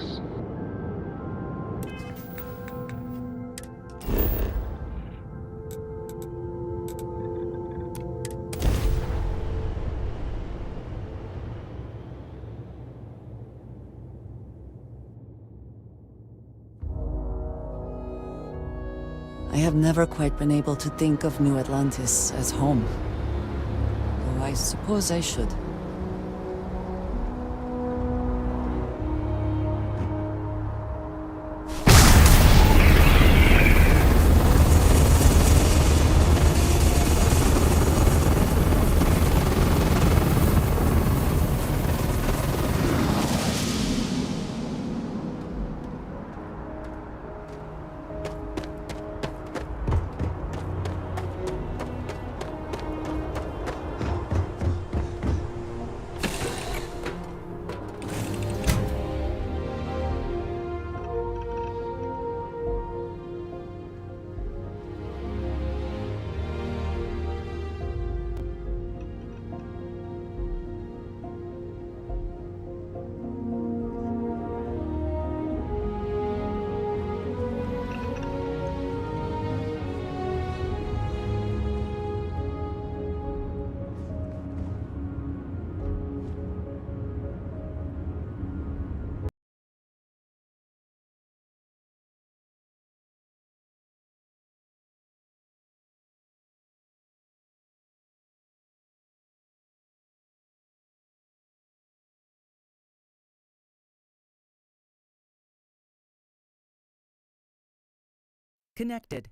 RTX. I have never quite been able to think of New Atlantis as home. Though I suppose I should. Connected.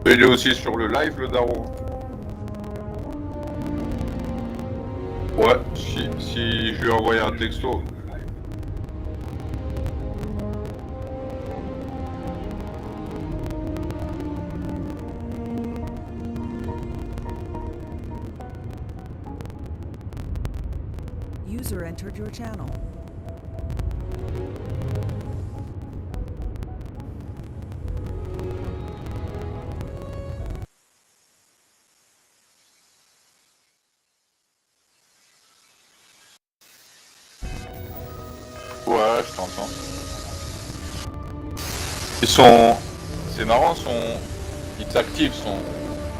Il est aussi sur le live, le daron. Ouais, si je lui ai envoyé un texto. User entered your channel. Ouais, je t'entends. Ils sont... C'est marrant, ils s'activent,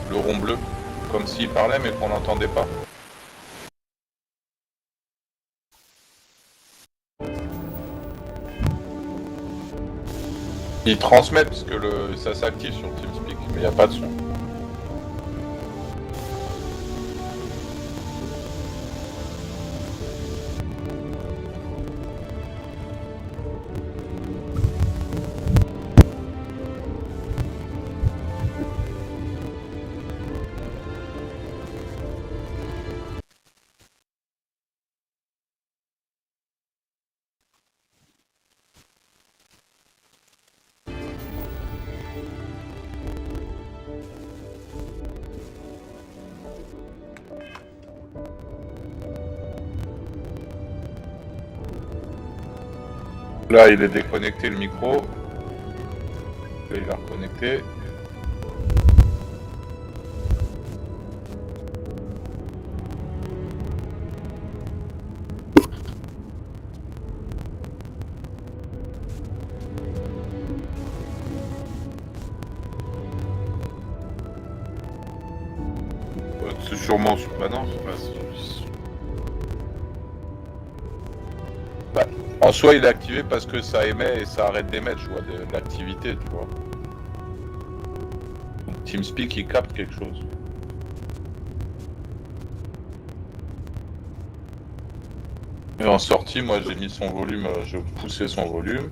le rond bleu. Comme s'ils parlaient mais qu'on l'entendait pas. Ils transmettent parce que ça s'active sur TeamSpeak, mais il n'y a pas de son. Là, il est déconnecté le micro. Là, il va reconnecter. C'est sûrement... Bah non, c'est pas... Bah, en soi, il est activé parce que ça émet et ça arrête d'émettre, je vois, de l'activité, tu vois. Donc, TeamSpeak, il capte quelque chose. Et en sortie, moi, j'ai mis son volume, je poussais son volume.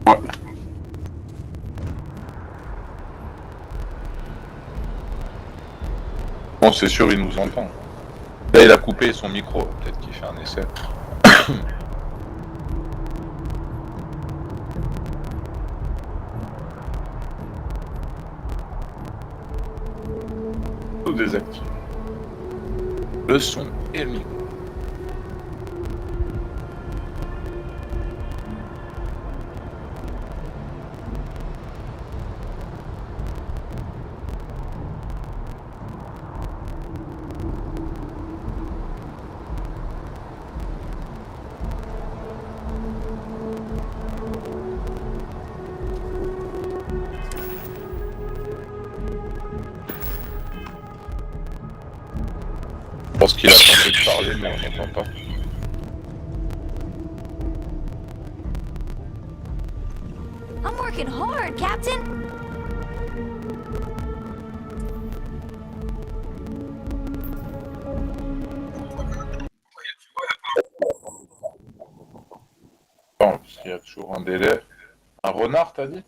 Ouais. Bon, c'est sûr, il nous entend. Là, il a coupé son micro. Peut-être qu'il fait un essai. tout désactiver. Le son et le micro. Je pense qu'il a tenté de parler, mais on n'entend pas. I'm working hard, Captain. Attends, parce qu'il y a toujours un délai. Un renard, t'as dit?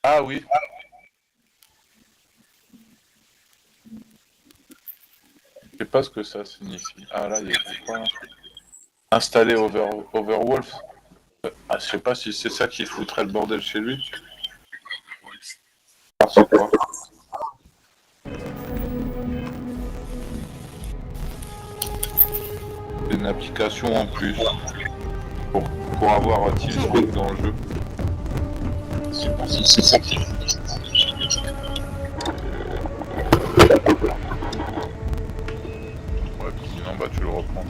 Ah oui. Je sais pas ce que ça signifie. Ah là, il y a quoi là? Installer Overwolf. Ah, je sais pas si c'est ça qui foutrait le bordel chez lui. Ah, c'est quoi? Une application en plus pour avoir un Teamspeak dans le jeu. Je sais pas si c'est ça qui ouais, puis sinon bah tu le reprends.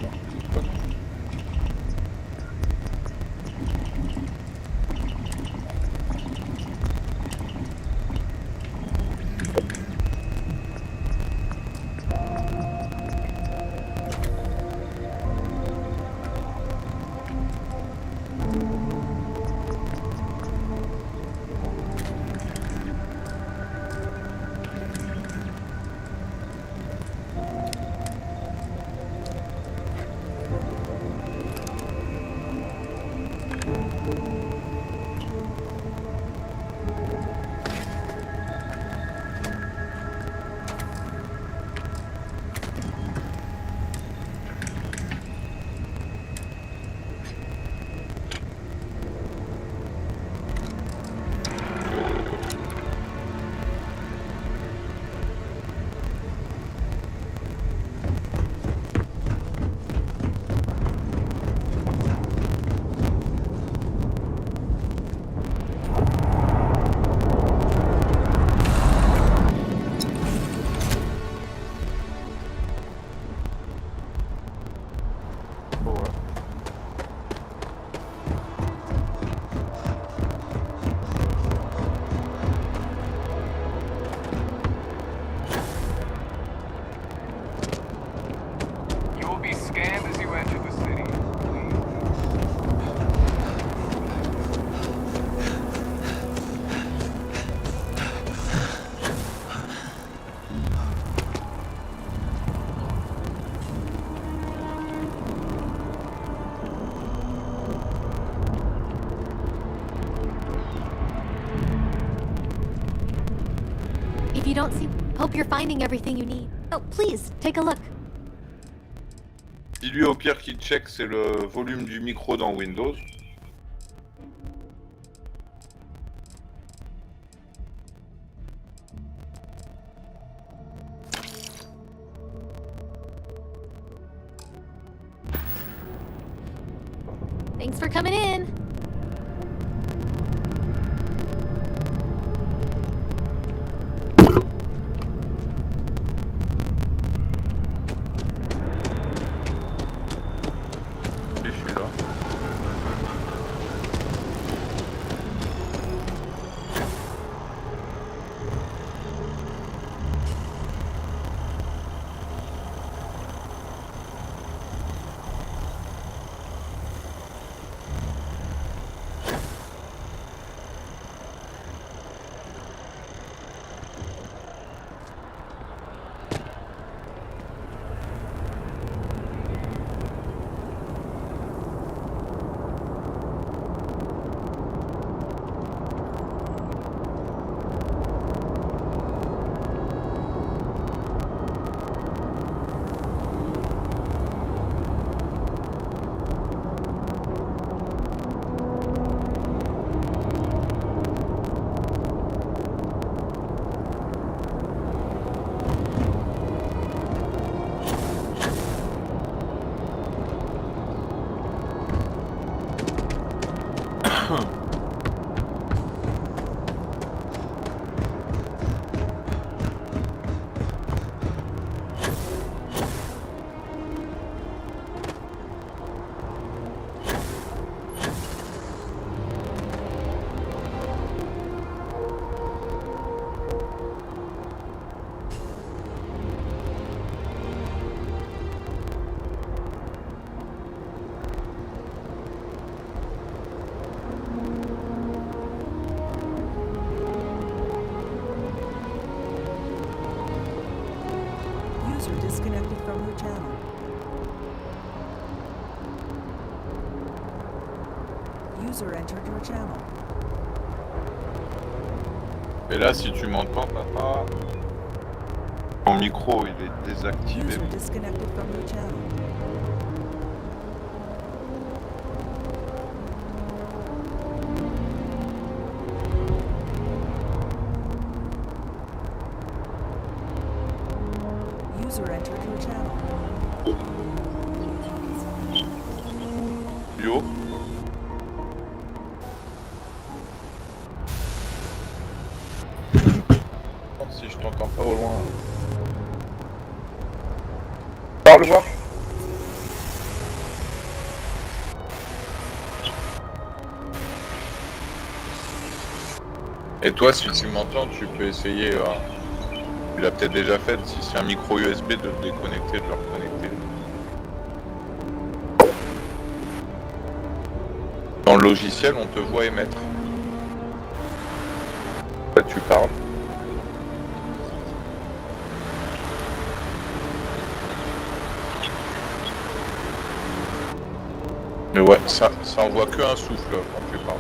If you don't see, hope you're finding everything you need. Oh, please, take a look. Dis-lui au pire qu'il check, c'est le volume du micro dans Windows. Thanks for coming in. Et je suis là. User disconnected from your channel. User entered your channel. Et là, si tu m'entends, papa, mon micro il est désactivé. User disconnected from your channel. User entered your channel. Yo. Si je t'entends pas au loin. Parle voir. Et toi, si tu m'entends, tu peux essayer. Tu l'as peut-être déjà fait. Si c'est un micro USB, de le déconnecter, de le reconnecter. Dans le logiciel, on te voit émettre. Là, tu parles. Mais ouais, ça envoie que un souffle quand tu parles.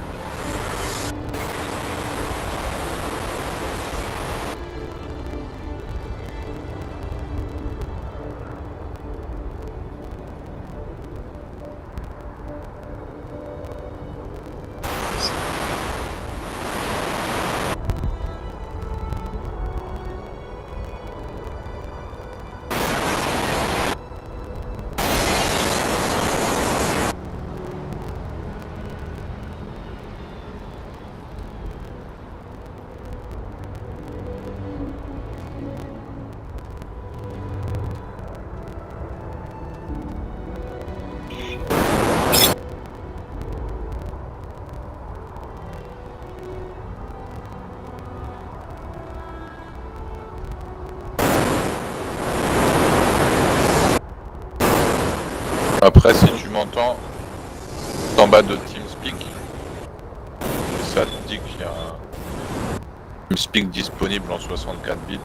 Après, si tu m'entends, en bas de TeamSpeak, ça te dit qu'il y a un TeamSpeak disponible en 64 bits.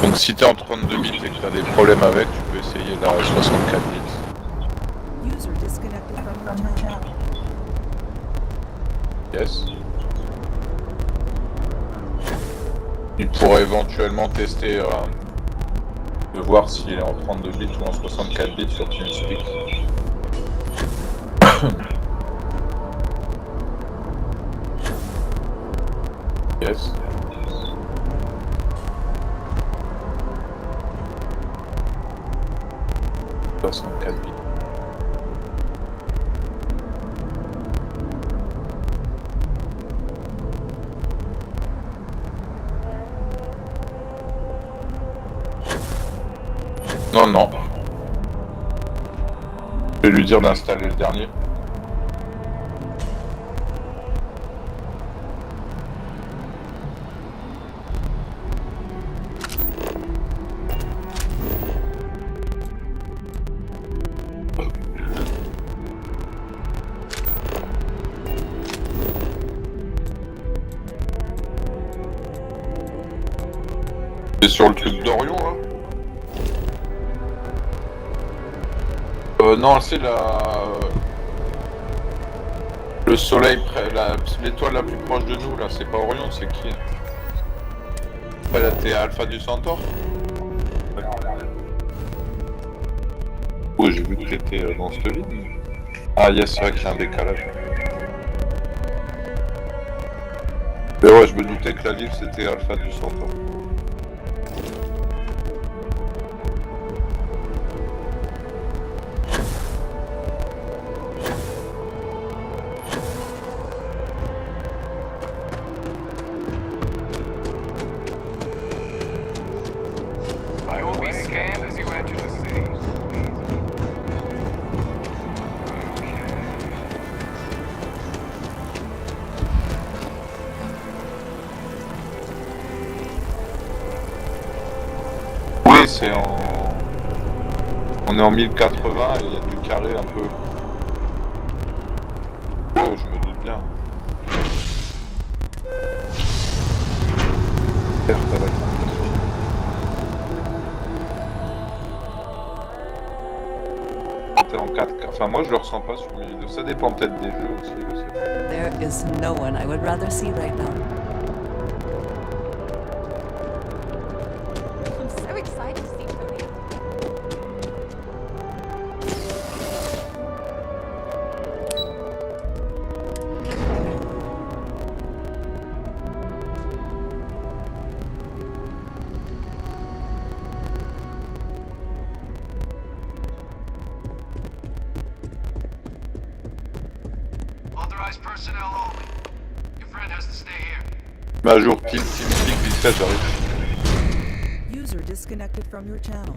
Donc si t'es en 32 bits et que t'as des problèmes avec, tu peux essayer la 64 bits. User disconnected from your channel. Yes. Il pourrait éventuellement tester de voir s'il est en 32 bits ou en 64 bits sur TeamSpeak. Yes. « 64 bits. Non, non. Je vais lui dire d'installer le dernier. C'est sur le truc d'Orion, là. Non, c'est le soleil, l'étoile la plus proche de nous, là, c'est pas Orion, c'est qui? Là, t'es Alpha du Centaure? Oui, j'ai vu que j'étais dans cette ligne. Ah, yes, c'est vrai qu'il y a un décalage. Mais ouais, je me doutais que la ligne, c'était Alpha du Centaure. You'll be scanned as you enter the city. Oui, c'est en... On est en 1080 et il y a du carré un peu. Oh, je me doute bien. J'espère que ça va être compliqué. T'es en 4K. Enfin, moi je le ressens pas sur mes vidéos. Ça dépend peut-être des jeux aussi. Je sais pas. There is no one I would rather see right now. I'm so excited to see Tony. Authorized personnel only. Your friend has to stay here. Mais à jour, team speak, vite fait, j'arrive. User disconnected from your channel.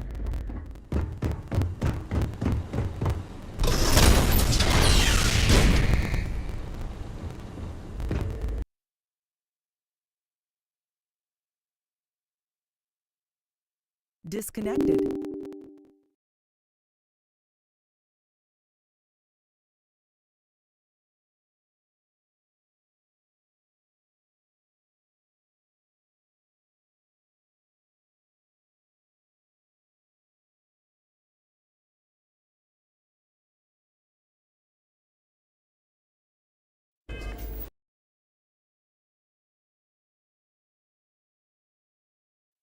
Disconnected.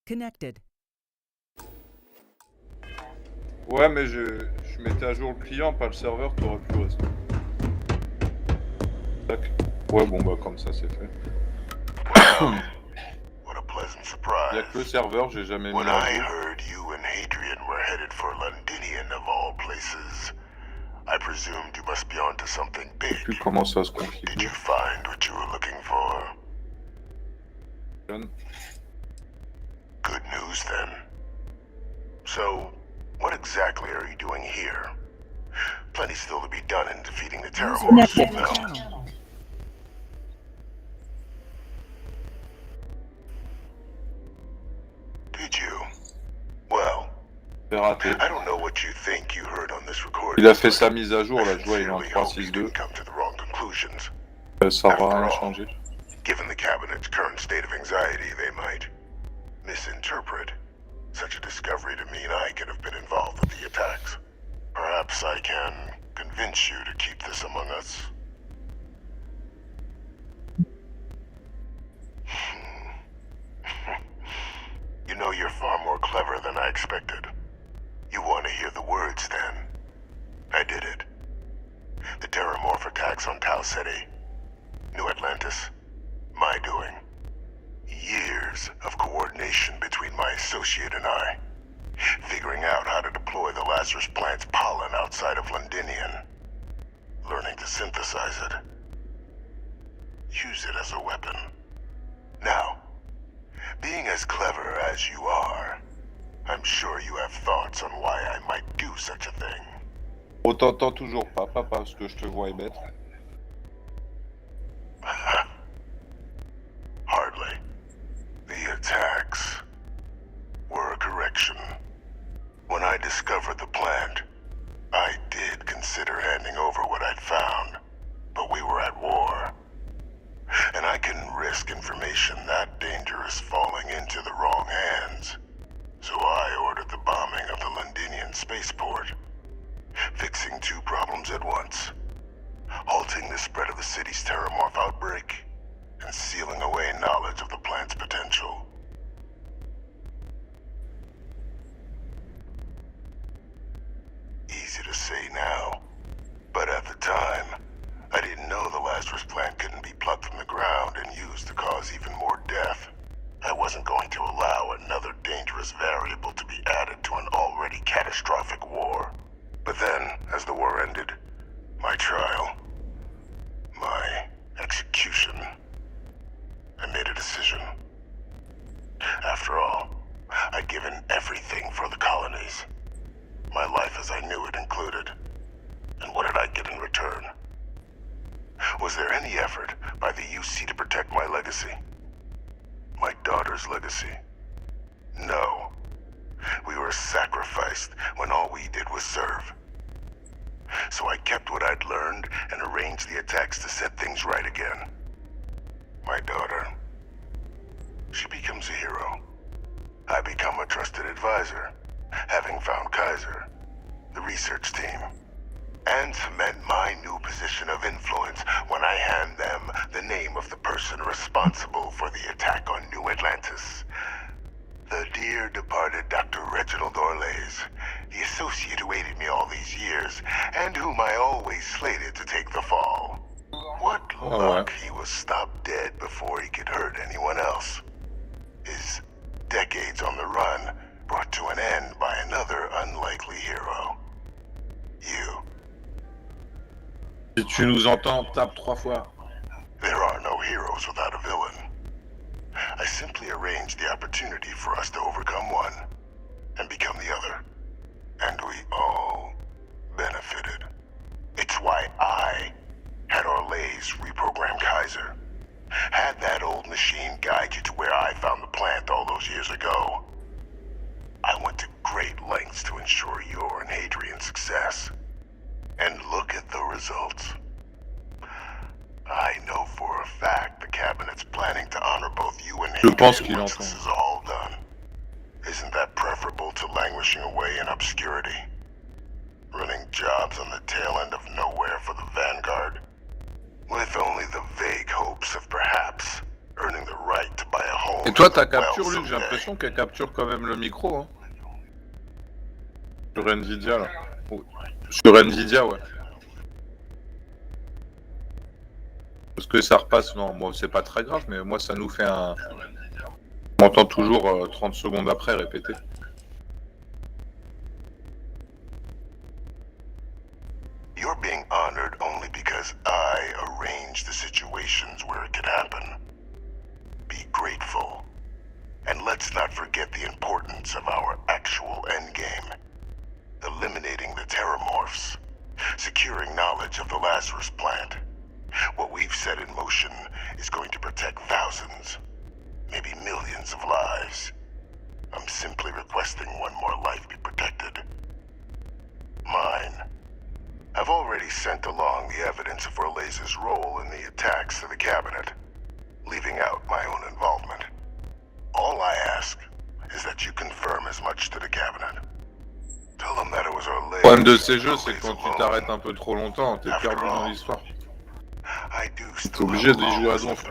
Connected. Ouais, mais je mettais à jour le client, pas le serveur, t'aurais pu rester. Tac. Ouais, bon, bah, comme ça, c'est fait. What a pleasant surprise. Y'a que le serveur, j'ai jamais mis When à I jour. heard you and Hadrian were headed for Londinian of all places, I presumed you must be onto something Je sais big. plus comment ça se Did you configure. find what you were looking for? Good news then. So, what exactly are you doing here? Plenty still to be done in defeating the User terrorists. disconnected from your No. channel. Did you? Well, C'est raté. I don't know what you think you heard on this recording. Il a fait sa mise à jour, I là, je vois, il est en sincerely hope you 3.6.2. didn't come to the wrong conclusions. Ça va After rien all, changer. Given the cabinet's current state of anxiety, they might misinterpret such a discovery to mean I could have been involved with the attacks. Perhaps I can convince you to keep this among us. You know, you're far more clever than I expected. You want to hear the words, then? I did it. The Terramorph attacks on Tau City. New Atlantis. My doing. Years of coordination between my associate and I. Figuring out how to deploy the Lazarus plant's pollen outside of Londinian. Learning to synthesize it. Use it as a weapon. Now, being as clever as you are, I'm sure you have thoughts on why I might do such a thing. On t'entend toujours pas, parce que je te vois émettre. Hardly. The attacks were a correction. When I discovered the plant, I did consider handing over what I'd found, but we were at war. And I couldn't risk information that dangerous falling into the wrong hands. So I ordered the bombing of the Londinian spaceport, fixing two problems at once. Halting the spread of the city's Terramorph outbreak, and sealing away knowledge of the plant's potential. Easy to say now, but at the time, I didn't know the Lazarus plant couldn't be plucked from the ground and used to cause even more death. I wasn't going to allow another dangerous variable to be added to an already catastrophic war. But then, as the war ended, my trial, my execution, I made a decision. After all, I I'd given everything for the colonies. My life as I knew it included. And what did I get in return? Was there any effort by the UC to protect my legacy? My daughter's legacy? No. We were sacrificed when all we did was serve. So I kept what I'd learned and arranged the attacks to set things right again. My daughter. She becomes a hero. I become a trusted advisor, having found Kaiser, the research team, and cement my new position of influence when I hand them the name of the person responsible for the attack on New Atlantis. The dear departed Dr. Reginald Orlays, the associate who aided me all these years, and whom I always slated to take the fall. What luck he was stopped dead before he could hurt anyone else. His decades on the run brought to an end by another unlikely hero. You. Si tu nous entends, tape 3 fois. There are no heroes without a villain. I simply arranged the opportunity for us to overcome one and become the other. And we all benefited. It's why I had Orlays reprogram Kaiser. Had that old machine guide you to where I found the plant all those years ago. I went to great lengths to ensure your and Hadrian's success. And look at the results. I know for a fact the cabinet's planning to honor both you and Hadrian once this is all done. Isn't that preferable to languishing away in obscurity? Running jobs on the tail end of nowhere for the Vanguard? With only the vague hopes of perhaps earning the right to buy a home. Et toi, ta capture, Luc, j'ai l'impression qu'elle capture quand même le micro, hein. Sur NVIDIA, là. Sur NVIDIA, ouais. Parce que ça repasse, non, moi c'est pas très grave, mais moi ça nous fait un... On entend toujours 30 secondes après répéter. You're being honored only because I arranged the situations where it could happen. Be grateful. And let's not forget the importance of our actual endgame. Eliminating the terramorphs. Securing knowledge of the Lazarus plant. What we've set in motion is going to protect thousands, maybe millions of lives. I'm simply requesting one more life be protected. Mine. I've already sent along the evidence of Orlays' role in the attacks to the cabinet, leaving out my own involvement. All I ask is that you confirm as much to the cabinet. Tell them that it was Orlays. Le problème de ces jeux, c'est que quand tu t'arrêtes un peu trop longtemps, t'es perdu dans l'histoire. T'es obligé d'y jouer à donf.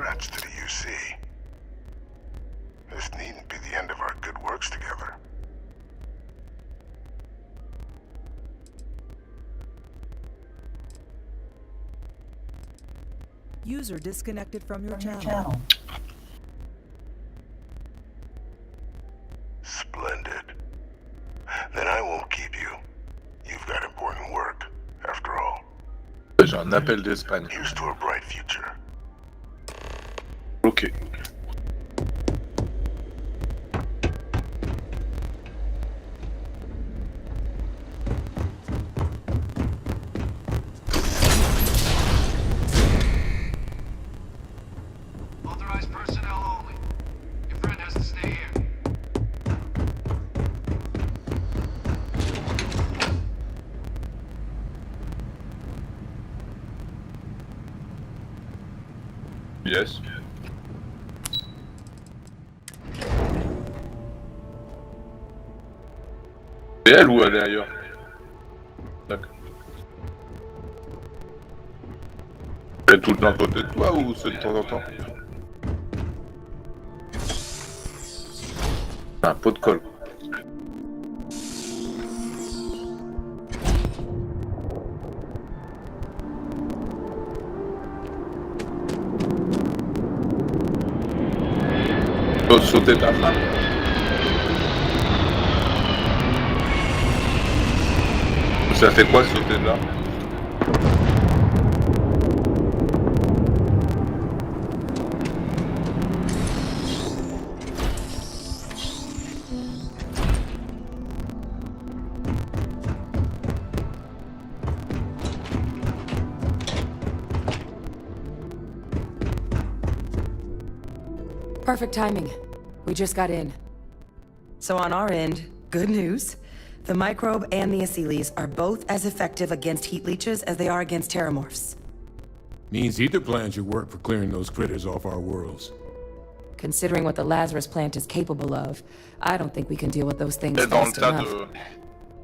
This needn't be the end of our good works together. User disconnected from your channel. Splendid. Then I won't keep you. You've got important work, after all. J'ai un appel d'Espagne. Here's to a bright future. Ok. Authorized personnel only. Your friend has to stay here. Yes. C'est elle ou elle est ailleurs? D'accord. Elle est tout le temps à côté de toi ou c'est de temps en temps? Un pot de colle. Faut sauter ta femme. Ça fait quoi sauter de là? Perfect timing. We just got in. So on our end, good news. The microbe and the acyles are both as effective against heat leeches as they are against terramorphs. Means either plan should work for clearing those critters off our worlds. Considering what the Lazarus plant is capable of, I don't think we can deal with those things Et dans le fast tas enough. de...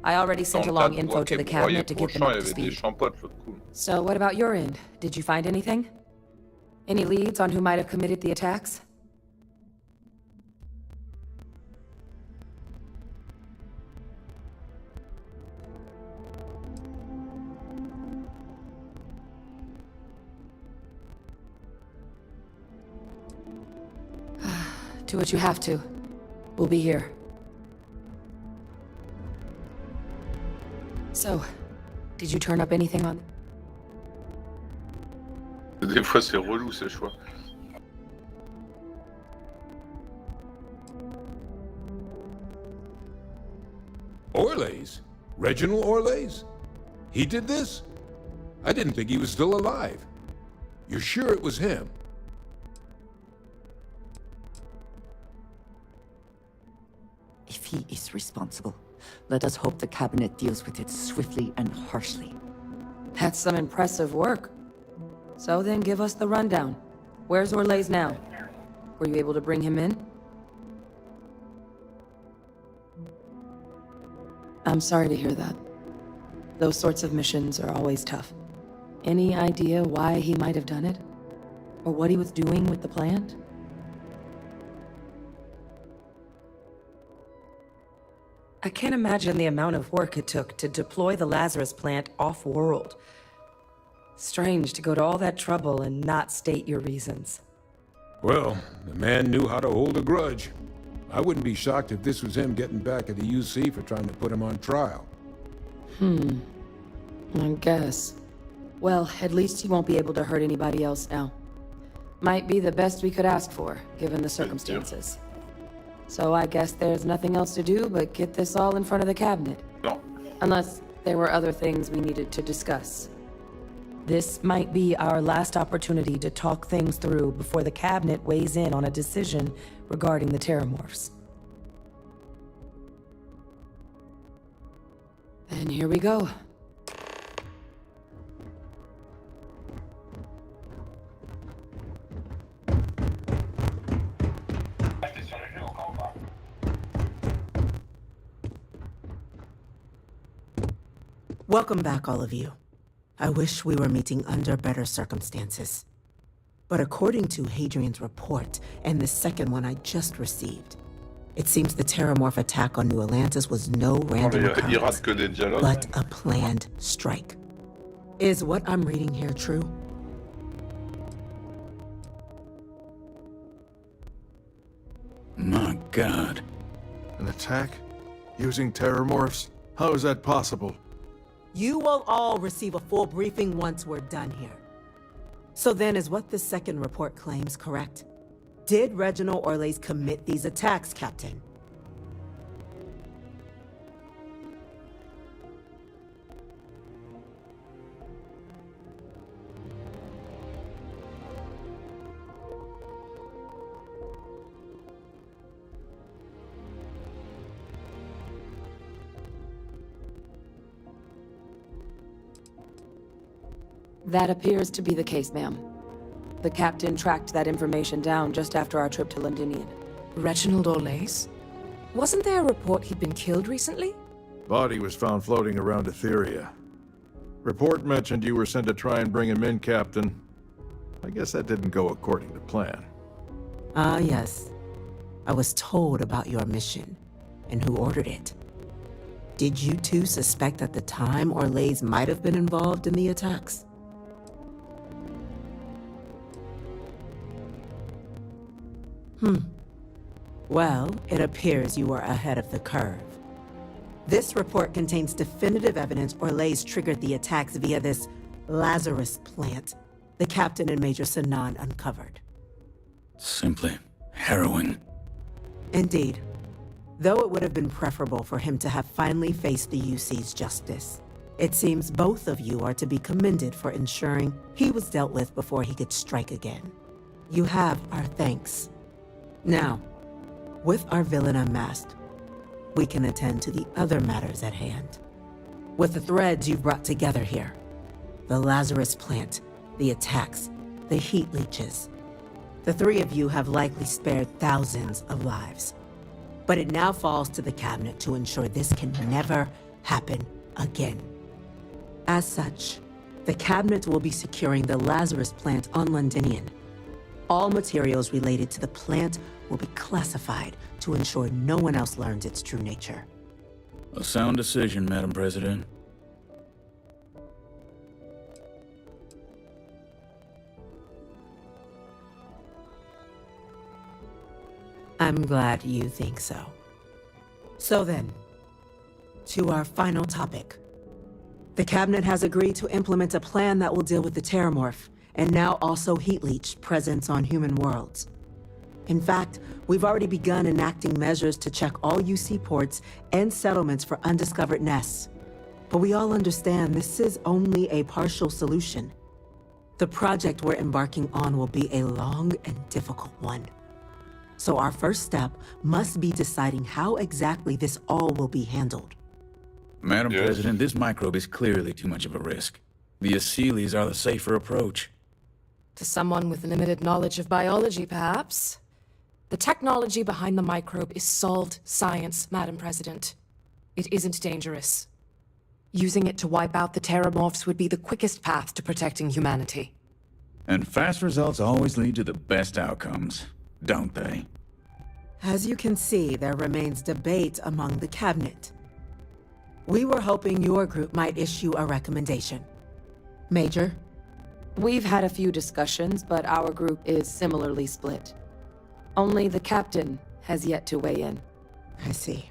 I already Dans sent le tas along de info bois to qui the est broyé cabinet to pour get them champ, up il y to avait des speed. champottes, cool. So what about your end? Did you find anything? Any leads on who might have committed the attacks? Do what you have to. We'll be here. So, did you turn up anything on... Des fois, c'est relou, ces choix. Orlays? Reginald Orlays? He did this? I didn't think he was still alive. You're sure it was him? If he is responsible, let us hope the cabinet deals with it swiftly and harshly. That's some impressive work. So then give us the rundown. Where's Orlays now? Were you able to bring him in? I'm sorry to hear that. Those sorts of missions are always tough. Any idea why he might have done it? Or what he was doing with the plant? I can't imagine the amount of work it took to deploy the Lazarus plant off-world. Strange to go to all that trouble and not state your reasons. Well, the man knew how to hold a grudge. I wouldn't be shocked if this was him getting back at the UC for trying to put him on trial. I guess. Well, at least he won't be able to hurt anybody else now. Might be the best we could ask for, given the circumstances. So I guess there's nothing else to do but get this all in front of the cabinet. Non. Unless there were other things we needed to discuss. This might be our last opportunity to talk things through before the cabinet weighs in on a decision regarding the terramorphs. And here we go. Welcome back, all of you. I wish we were meeting under better circumstances. But according to Hadrian's report, and the second one I just received, it seems the Terramorph attack on New Atlantis was no random Il rate occurrence, que des dialogues. but a planned strike. Is what I'm reading here true? My God. An attack? Using terramorphs? How is that possible? You will all receive a full briefing once we're done here. So then, is what the second report claims correct? Did Reginald Orlays commit these attacks, Captain? That appears to be the case, ma'am. The captain tracked that information down just after our trip to Londinian. Reginald Orlays? Wasn't there a report he'd been killed recently? Body was found floating around Etheria. Report mentioned you were sent to try and bring him in, Captain. I guess that didn't go according to plan. Ah, yes. I was told about your mission, and who ordered it. Did you two suspect at the time Orlays might have been involved in the attacks? Well, it appears you were ahead of the curve. This report contains definitive evidence Orlays triggered the attacks via this Lazarus plant the Captain and Major Sanan uncovered. Simply harrowing. Indeed. Though it would have been preferable for him to have finally faced the UC's justice, it seems both of you are to be commended for ensuring he was dealt with before he could strike again. You have our thanks. Now, with our villain unmasked, we can attend to the other matters at hand. With the threads you've brought together here, the Lazarus plant, the attacks, the heat leeches, the three of you have likely spared thousands of lives. But it now falls to the cabinet to ensure this can never happen again. As such, the cabinet will be securing the Lazarus plant on Londinian. All materials related to the plant will be classified to ensure no one else learns its true nature. A sound decision, Madam President. I'm glad you think so. So then, to our final topic. The cabinet has agreed to implement a plan that will deal with the Terramorph, and now also heat leech presence on human worlds. In fact, we've already begun enacting measures to check all UC ports and settlements for undiscovered nests. But we all understand this is only a partial solution. The project we're embarking on will be a long and difficult one. So our first step must be deciding how exactly this all will be handled. Madam President, this microbe is clearly too much of a risk. The Aseles are the safer approach. To someone with limited knowledge of biology, perhaps. The technology behind the microbe is solved science, Madam President. It isn't dangerous. Using it to wipe out the Terramorphs would be the quickest path to protecting humanity. And fast results always lead to the best outcomes, don't they? As you can see, there remains debate among the cabinet. We were hoping your group might issue a recommendation. Major? We've had a few discussions, but our group is similarly split. Only the captain has yet to weigh in. I see.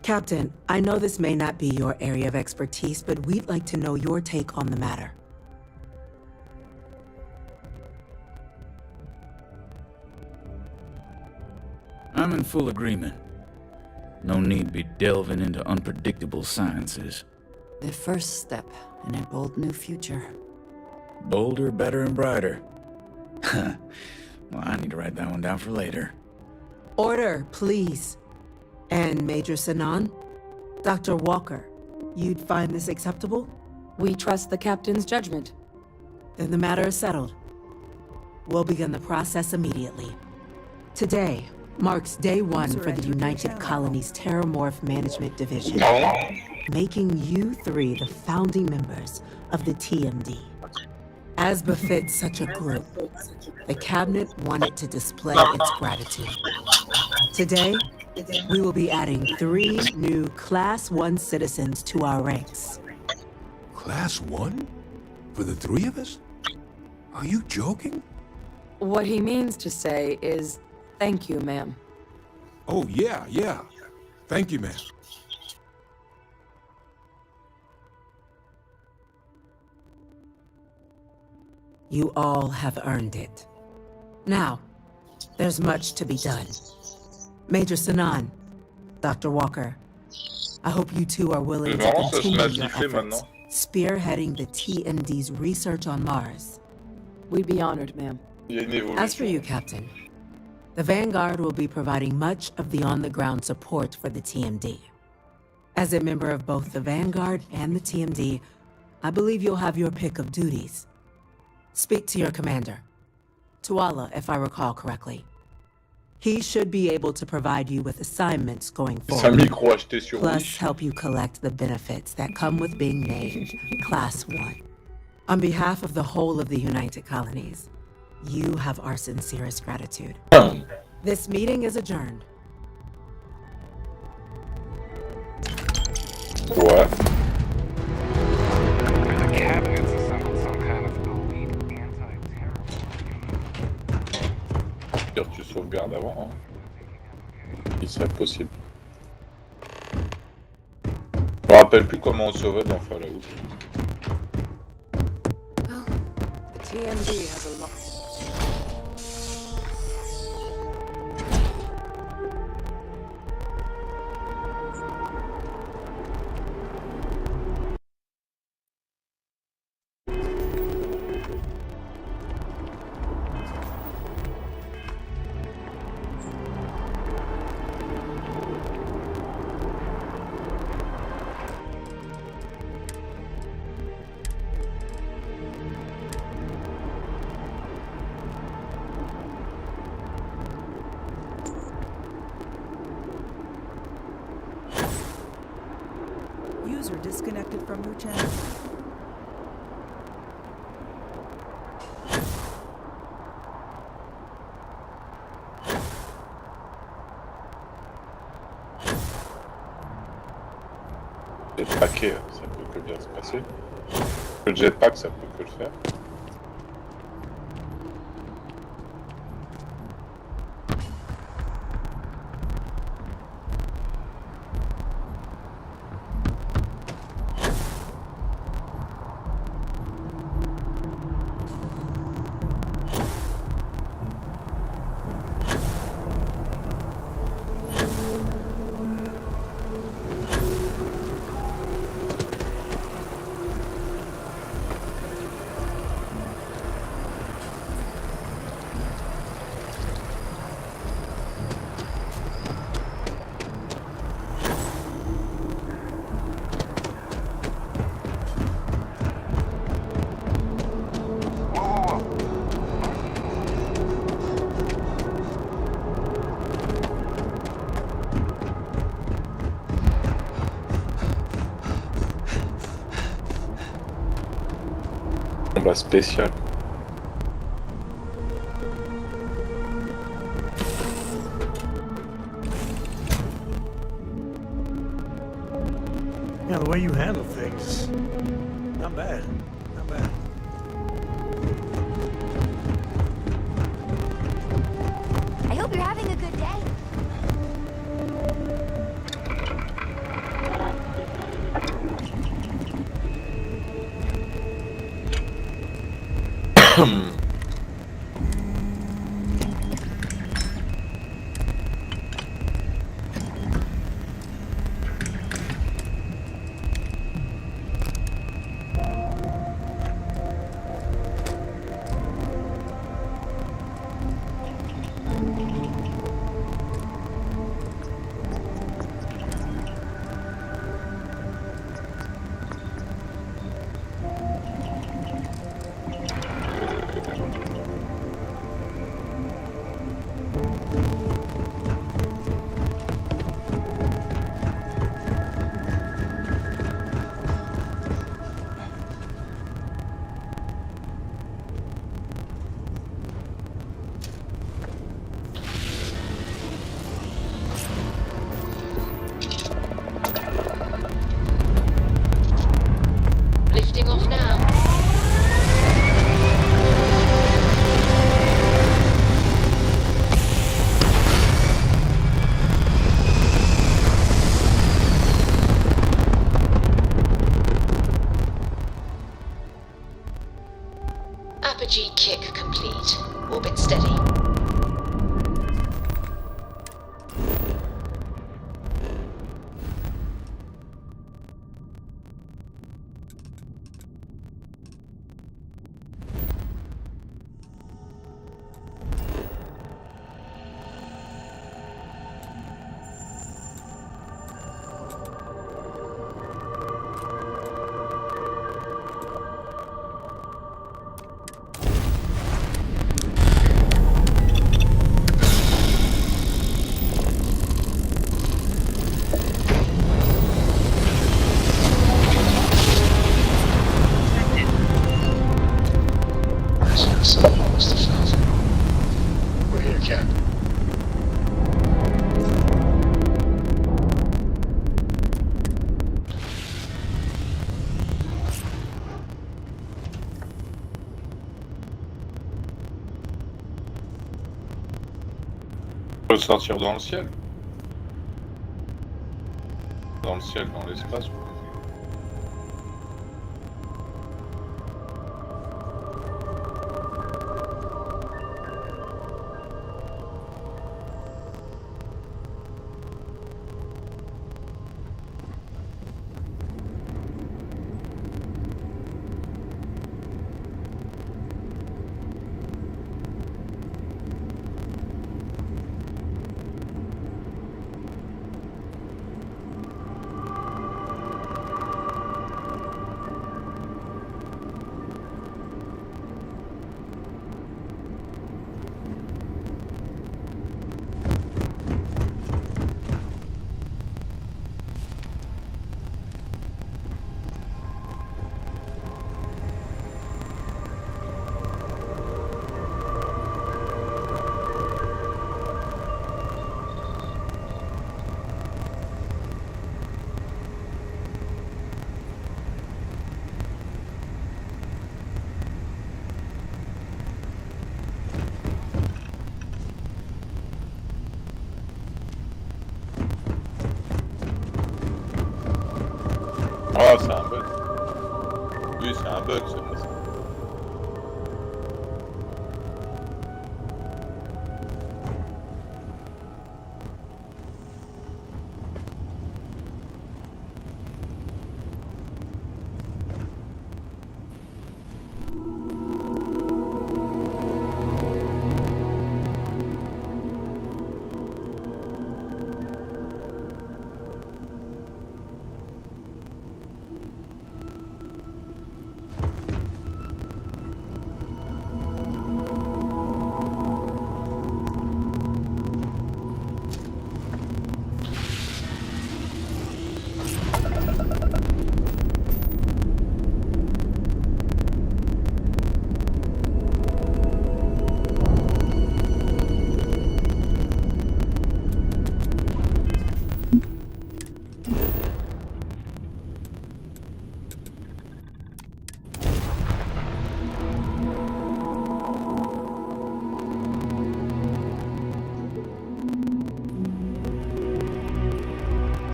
Captain, I know this may not be your area of expertise, but we'd like to know your take on the matter. I'm in full agreement. No need to be delving into unpredictable sciences. The first step in a bold new future. Bolder, better, and brighter. Well, I need to write that one down for later. Order, please. And Major Sanan? Dr. Walker, you'd find this acceptable? We trust the captain's judgment. Then the matter is settled. We'll begin the process immediately. Today marks day one for the United Colonies Terramorph Management Division, making you three the founding members of the TMD. As befits such a group, the cabinet wanted to display its gratitude. Today, we will be adding 3 new Class 1 citizens to our ranks. Class 1? For the 3 of us? Are you joking? What he means to say is, thank you, ma'am. Oh, yeah. Thank you, ma'am. You all have earned it. Now, there's much to be done. Major Sanan, Dr. Walker, I hope you two are willing to continue your efforts, spearheading the TMD's research on Mars. We'd be honored, ma'am. As for you, Captain, the Vanguard will be providing much of the on-the-ground support for the TMD. As a member of both the Vanguard and the TMD, I believe you'll have your pick of duties. Speak to your commander, Tuala, if I recall correctly. He should be able to provide you with assignments going forward, plus help you collect the benefits that come with being named Class 1. On behalf of the whole of the United Colonies, you have our sincerest gratitude. This meeting is adjourned. What? The cabinet's assembled some kind of elite anti-terror. Dire que tu sauvegardes avant, hein. Il serait possible. Je me rappelle plus comment on sauveait dans Fallout. Well, the TMD has a lot. User disconnected from your channel. Le paquet, ça peut que bien se passer. Le jetpack, ça peut que le faire. Combat spécial. Yeah, the way you handle things, not bad, not bad. I hope you're having a good day. Lifting off now. Apogee kick complete. Orbit steady. We're here, Captain. On peut sortir dans le ciel. Dans le ciel, dans l'espace. Ah, c'est un bug. Oui, c'est un bug, c'est pas ça.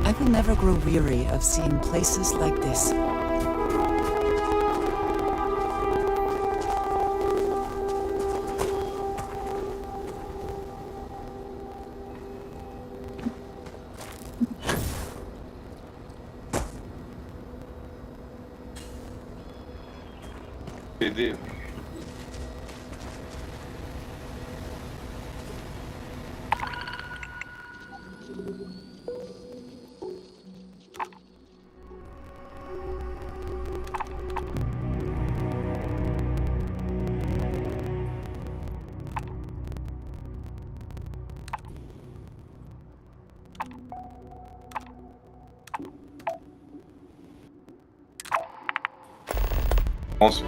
I will never grow weary of seeing places like this. PD.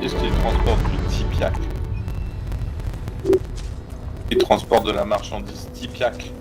Est-ce qu'il transporte du Tipiac? Il transporte de la marchandise Tipiac.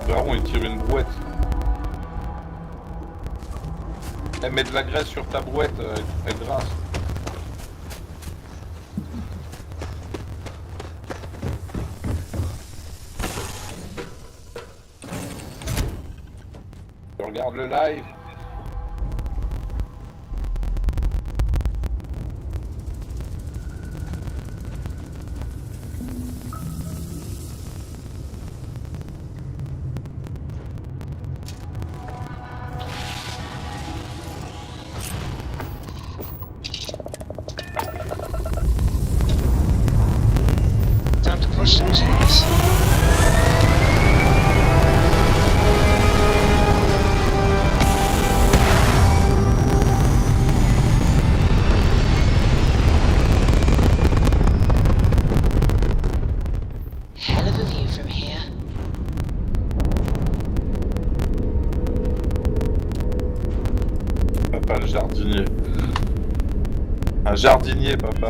Baron, il tire une brouette. Elle met de la graisse sur ta brouette, elle grince. Je regarde le live. Time to push some cheese. Hell of a view from here. Papa le jardinier. Un jardinier, papa.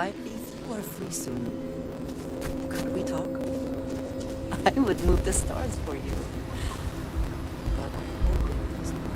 Hi, if you are free soon, could we talk? I would move the stars for you. But I hope it is not.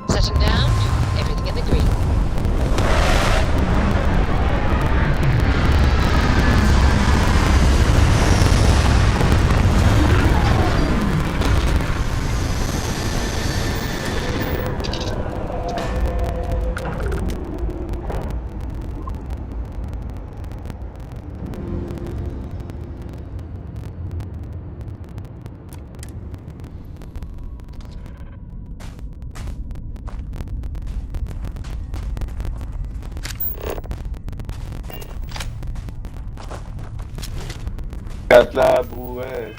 Setting down, everything in the green. Regarde la brouette.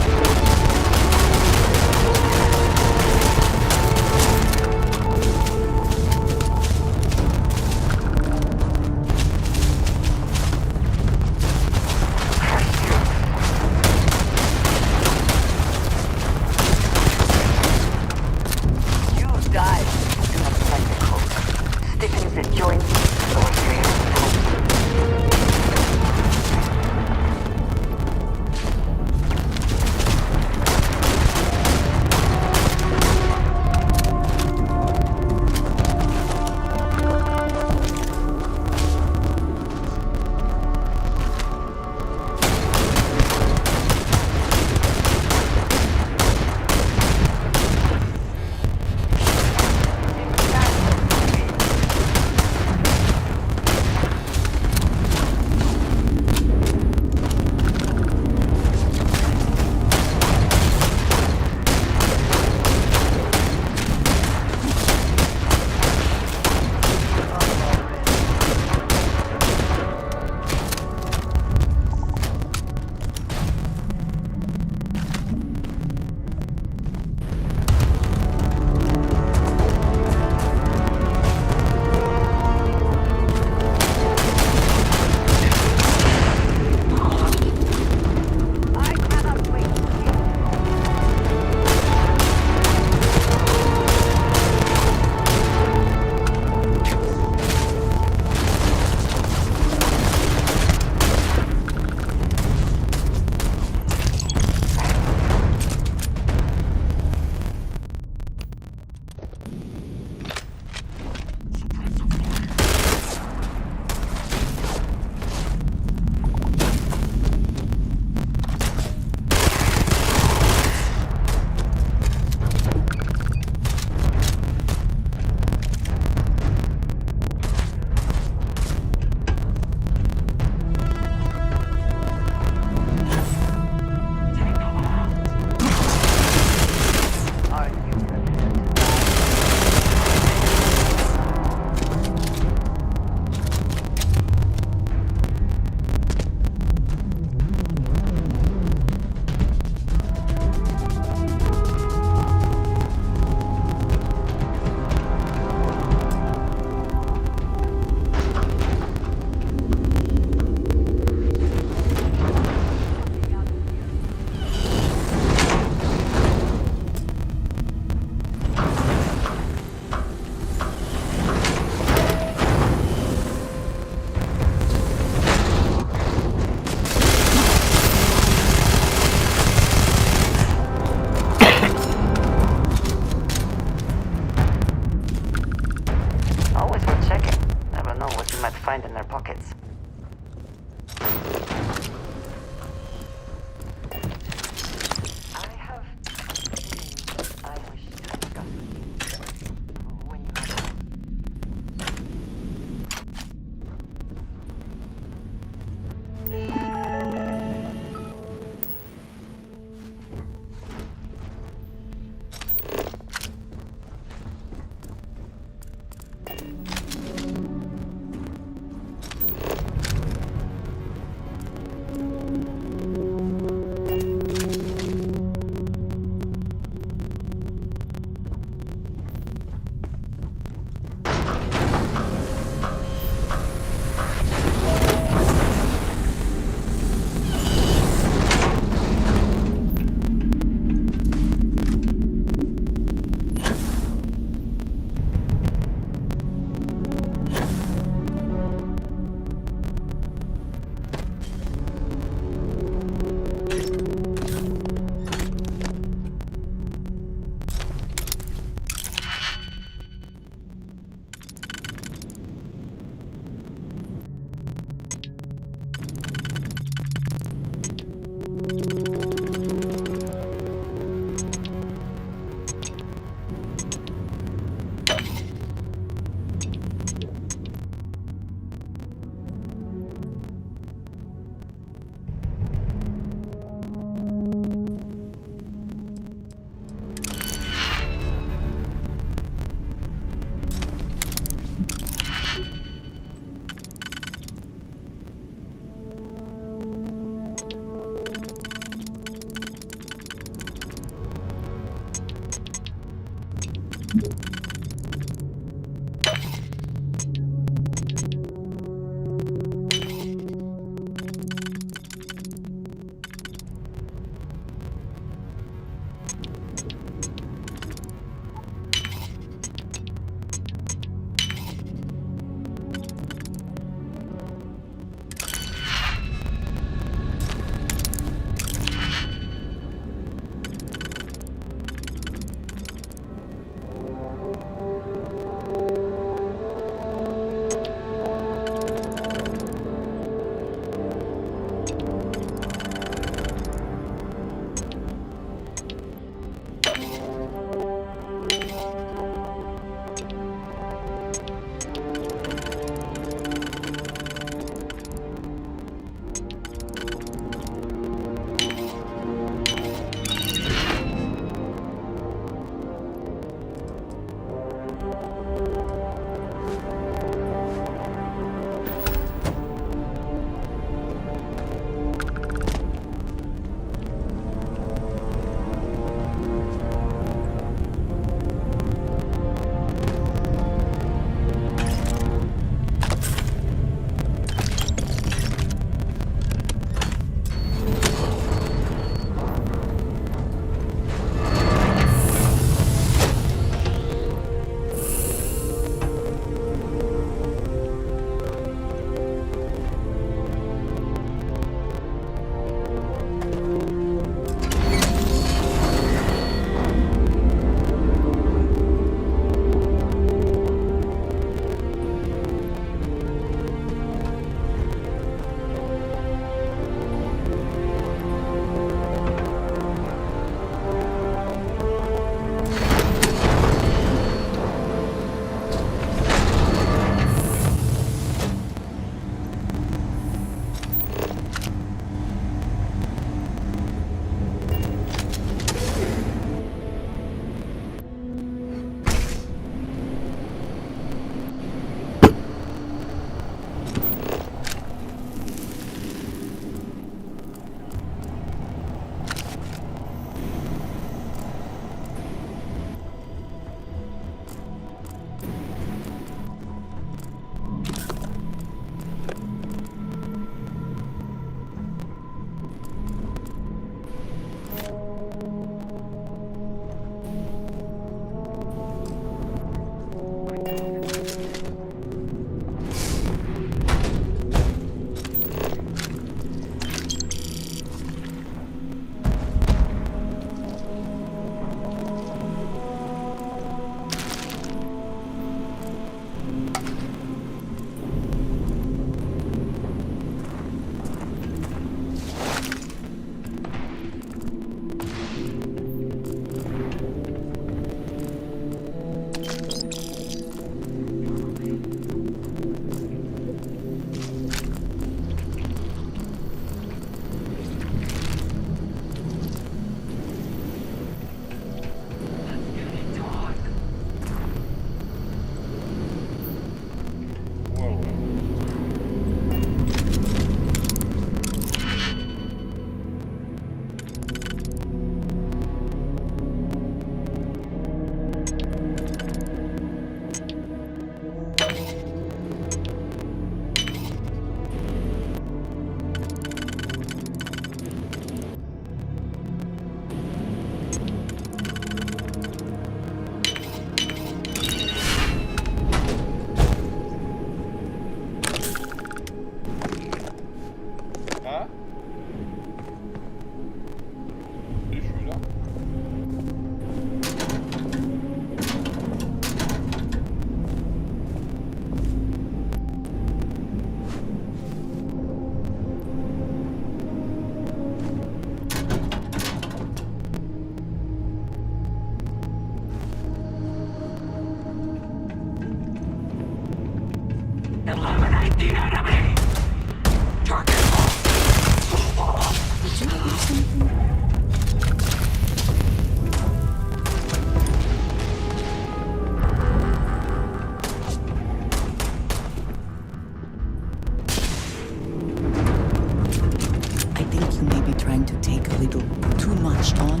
little too much on.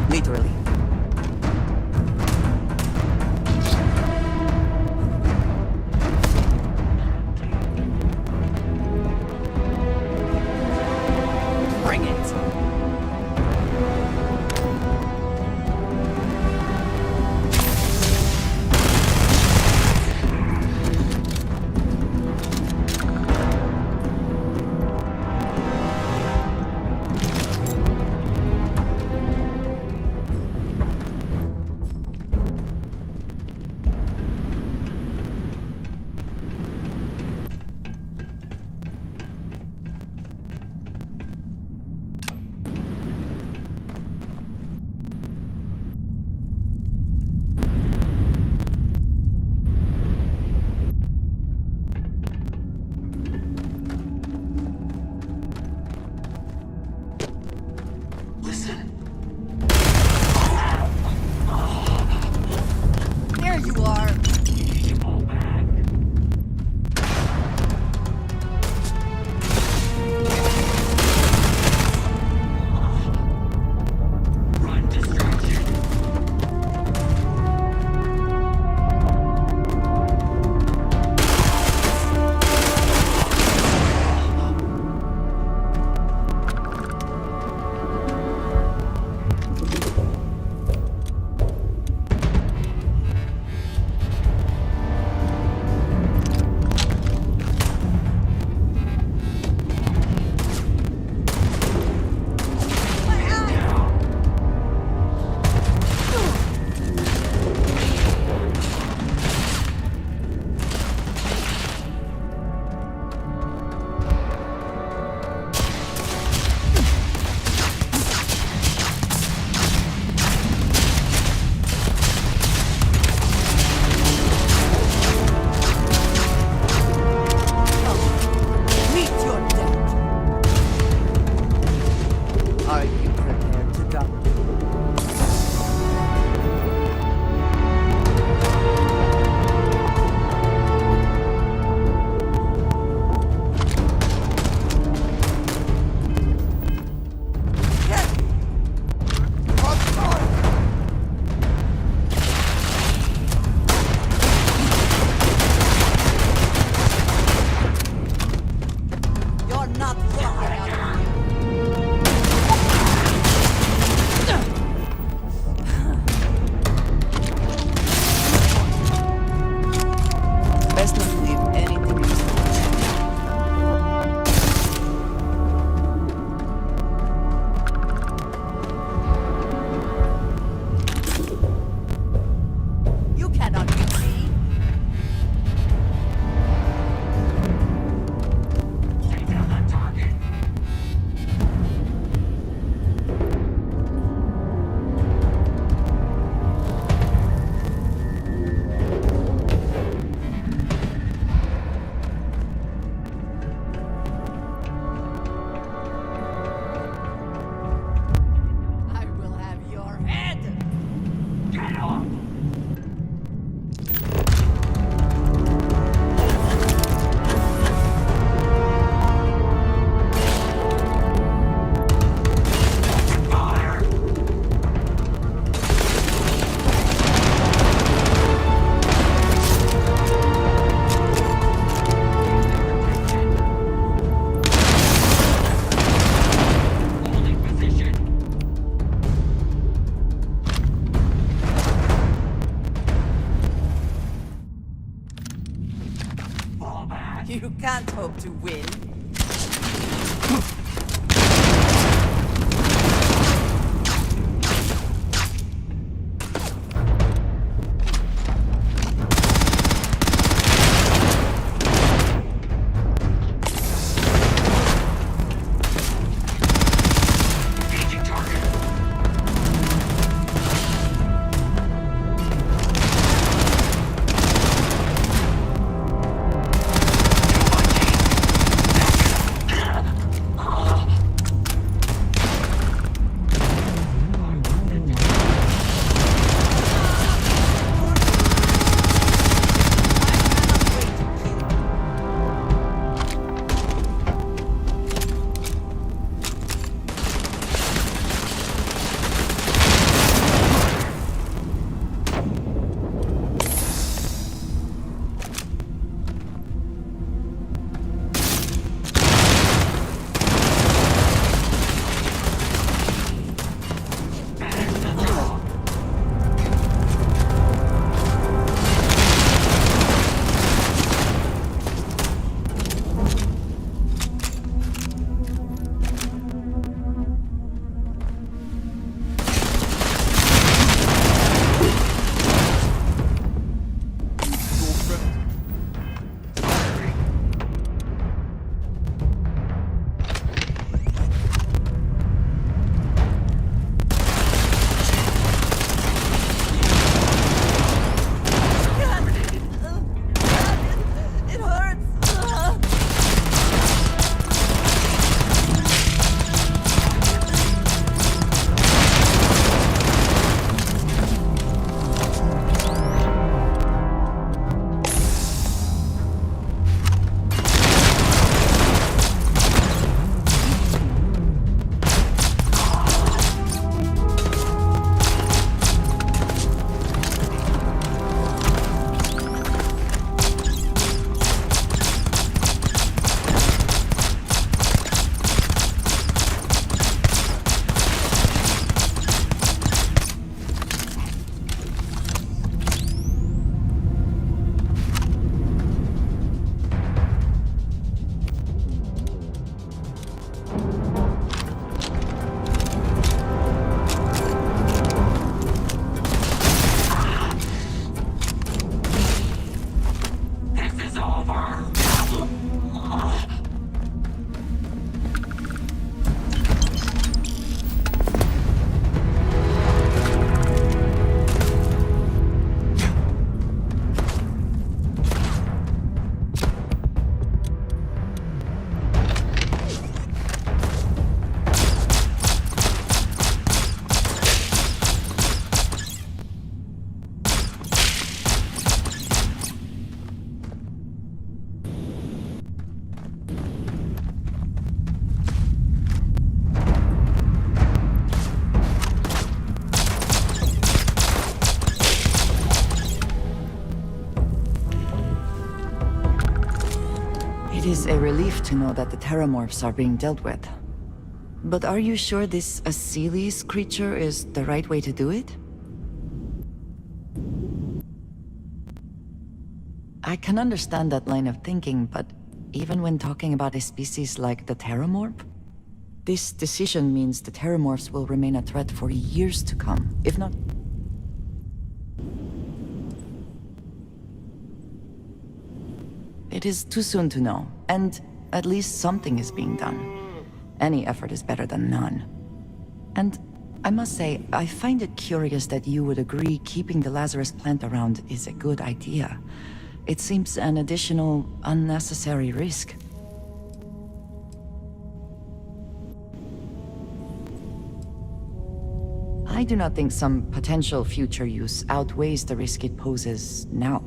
Literally. can't hope to win. It is a relief to know that the Terramorphs are being dealt with. But are you sure this Aseles creature is the right way to do it? I can understand that line of thinking, but even when talking about a species like the Terramorph, this decision means the Terramorphs will remain a threat for years to come, if not... It is too soon to know, and at least something is being done. Any effort is better than none. And I must say, I find it curious that you would agree keeping the Lazarus plant around is a good idea. It seems an additional, unnecessary risk. I do not think some potential future use outweighs the risk it poses now.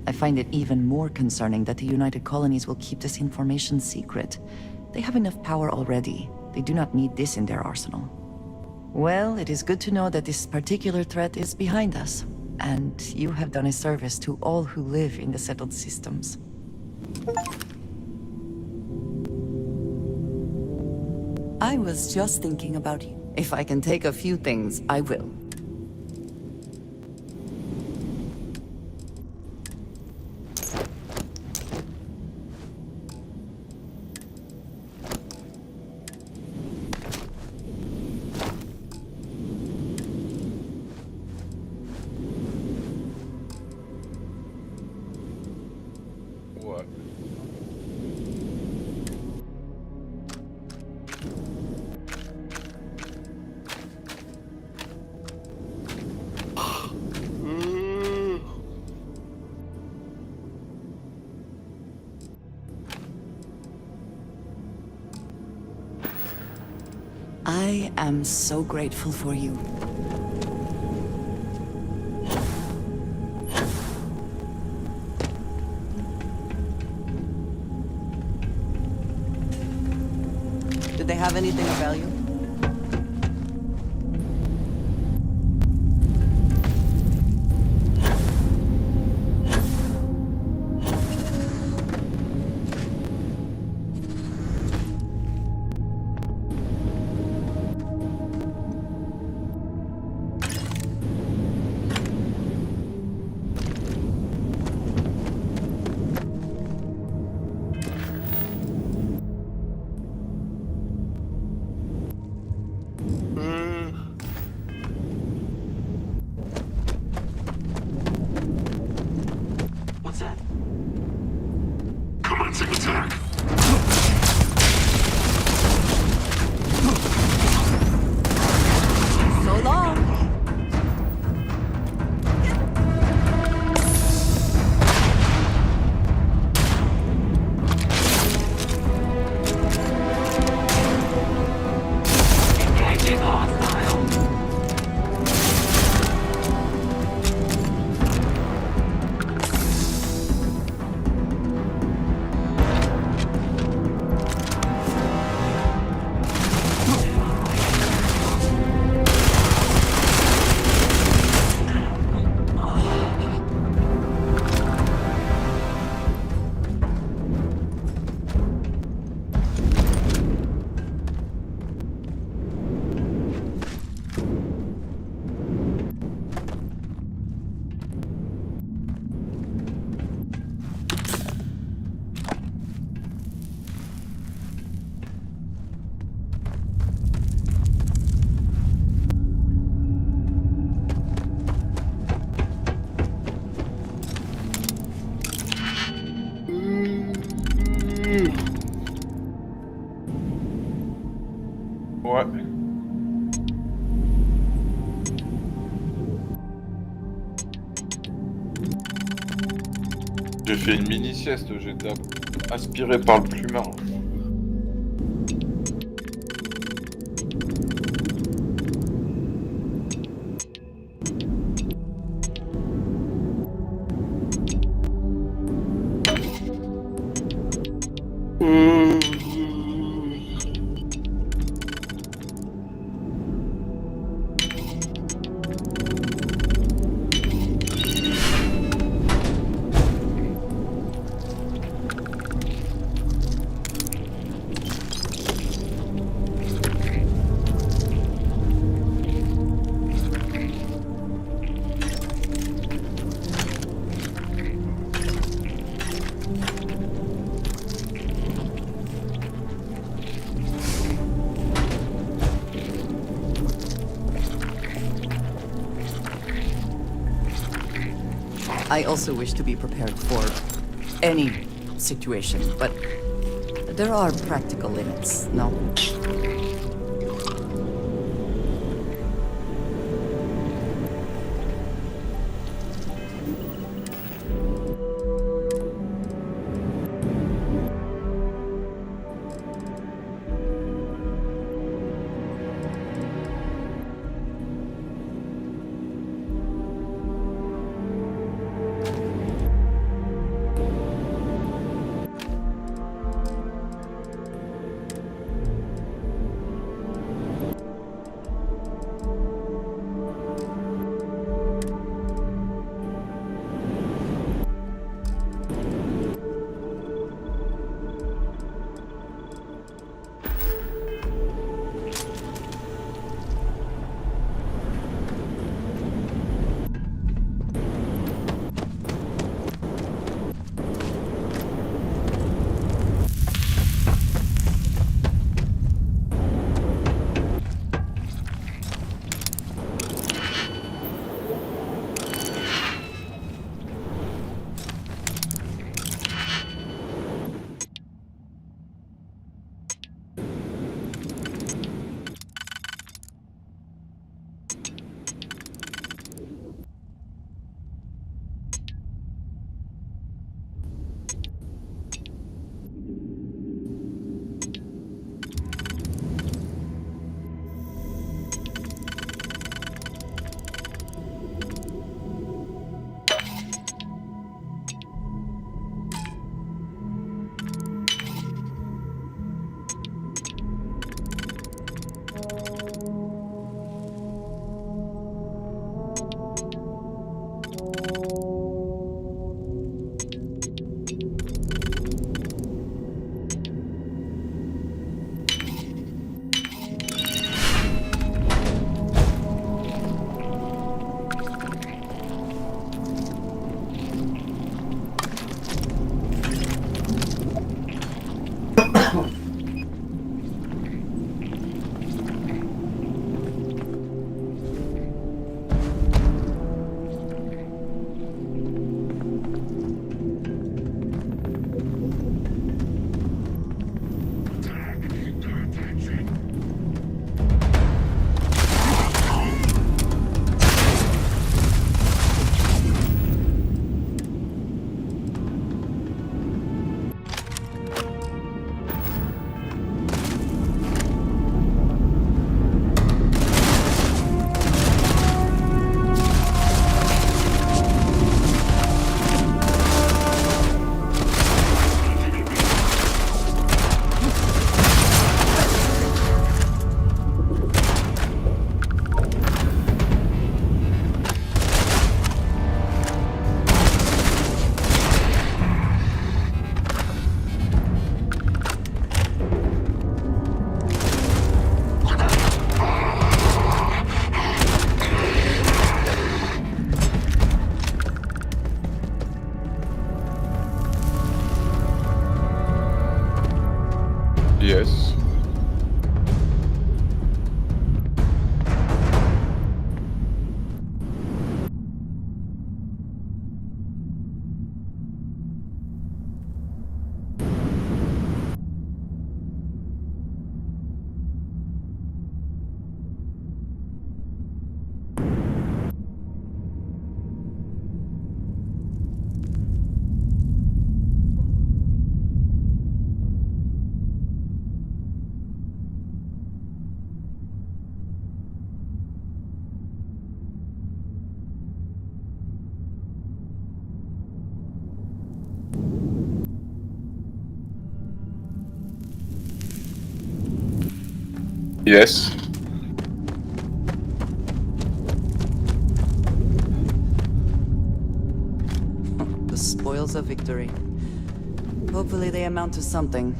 I find it even more concerning that the United Colonies will keep this information secret. They have enough power already. They do not need this in their arsenal. Well, it is good to know that this particular threat is behind us, and you have done a service to all who live in the settled systems. I was just thinking about you. If I can take a few things, I will. I am so grateful for you. Did they have anything of value? What's that? Commencing attack. So long. Engaging hostile. Ouais. J'ai fait une mini sieste, j'ai été aspiré par le plumard. I also wish to be prepared for any situation, but there are practical limits, no? Yes. The spoils of victory. Hopefully they amount to something.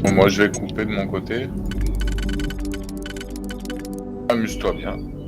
Bon, moi je vais couper de mon côté. Amuse-toi bien.